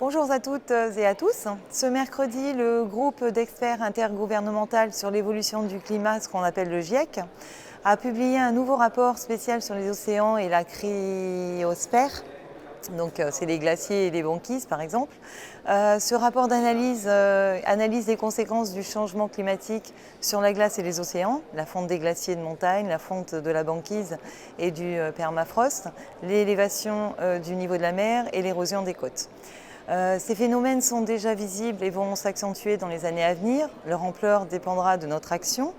Bonjour à toutes et à tous. Ce mercredi, le groupe d'experts intergouvernemental sur l'évolution du climat, ce qu'on appelle le GIEC, a publié un nouveau rapport spécial sur les océans et la cryosphère. Donc c'est les glaciers et les banquises par exemple. Ce rapport d'analyse analyse les conséquences du changement climatique sur la glace et les océans, la fonte des glaciers de montagne, la fonte de la banquise et du permafrost, l'élévation du niveau de la mer et l'érosion des côtes. Ces phénomènes sont déjà visibles et vont s'accentuer dans les années à venir. Leur ampleur dépendra de notre action.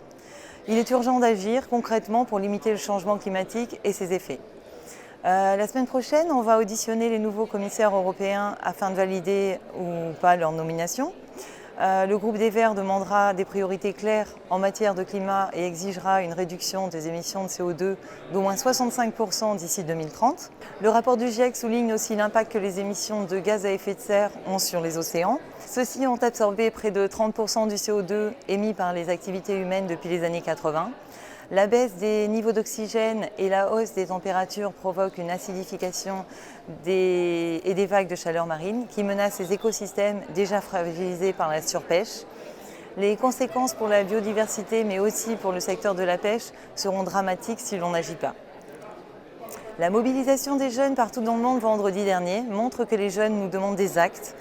Il est urgent d'agir concrètement pour limiter le changement climatique et ses effets. La semaine prochaine, on va auditionner les nouveaux commissaires européens afin de valider ou pas leur nomination. Le groupe des Verts demandera des priorités claires en matière de climat et exigera une réduction des émissions de CO2 d'au moins 65% d'ici 2030. Le rapport du GIEC souligne aussi l'impact que les émissions de gaz à effet de serre ont sur les océans. Ceux-ci ont absorbé près de 30% du CO2 émis par les activités humaines depuis les années 80. La baisse des niveaux d'oxygène et la hausse des températures provoquent une acidification et des vagues de chaleur marine qui menacent les écosystèmes déjà fragilisés par la surpêche. Les conséquences pour la biodiversité mais aussi pour le secteur de la pêche seront dramatiques si l'on n'agit pas. La mobilisation des jeunes partout dans le monde vendredi dernier montre que les jeunes nous demandent des actes.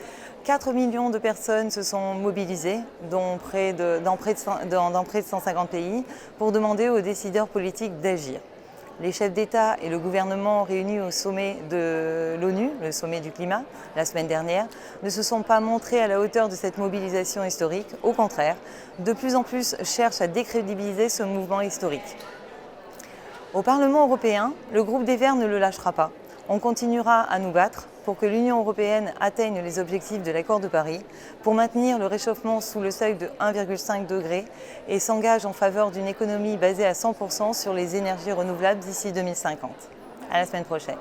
4 millions de personnes se sont mobilisées, dans près de 150 pays, pour demander aux décideurs politiques d'agir. Les chefs d'État et le gouvernement réunis au sommet de l'ONU, le sommet du climat, la semaine dernière, ne se sont pas montrés à la hauteur de cette mobilisation historique. Au contraire, de plus en plus cherchent à décrédibiliser ce mouvement historique. Au Parlement européen, le groupe des Verts ne le lâchera pas. On continuera à nous battre pour que l'Union européenne atteigne les objectifs de l'accord de Paris, pour maintenir le réchauffement sous le seuil de 1,5 degré et s'engage en faveur d'une économie basée à 100% sur les énergies renouvelables d'ici 2050. À la semaine prochaine.